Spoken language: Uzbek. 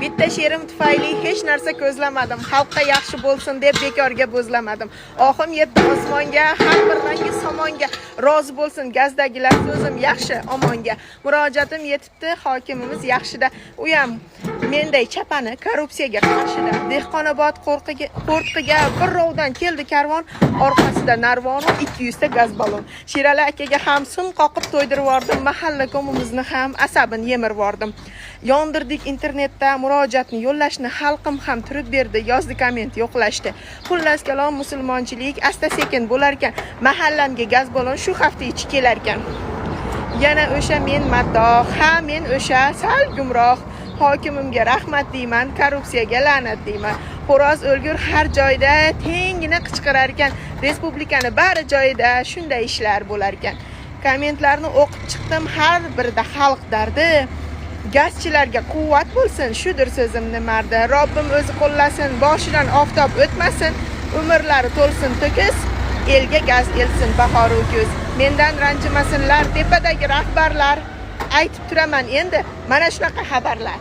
Bitta she'rim tufayli hech narsa ko'zlamadim. Xalqqa yaxshi bo'lsin deb bekorga bo'zlamadim. Oxim yetdi osmonga, har bir rangi somonga. Rozi bo'lsin gazdagilar, so'zim yaxshi omonga. Murojaatim yetibdi, hokimimiz yaxshida. U ham menday chapani korrupsiyaga qarshida. Dehqonobod qo'rqiga bir rovdan keldi karvon, orqasida narvon 200 ta gaz balon. Sherali akaga ham sim qoqib to'ydirib yordim, mahalla komimizni ham asabini yemirib yordim. Yondirdik internetda murojaatni yo'llashni, xalqim ham turib berdi, yozdi komment yo'qlashdi. Xullas kalom musulmonchilik asta sekin bo'lar ekan, mahallamga gaz balon shu hafta ichi kelar ekan. Yana o'sha men maddoh, ha men o'sha sal gumroh, hokimimga rahmat deyman, korrupsiyaga la'nat deyman. Xo'roz o'lgur har joyda tengina qichqirar ekan, respublikani bari joyida shunday ishlar bo'lar ekan. Kommentlarni o'qib chiqdim, har birida xalq dardi. Gazchilarga quvvat bo'lsin, shudir so'zimni mardi. Robbim o'zi qo'llasin, boshidan oftob o'tmasin, umrlari to'lsin to'kis, elga gaz elsin bahor o'kuz. Mendan ranjimasinlar tepadagi rahbarlar, aytib turaman endi mana shunaqa xabarlar.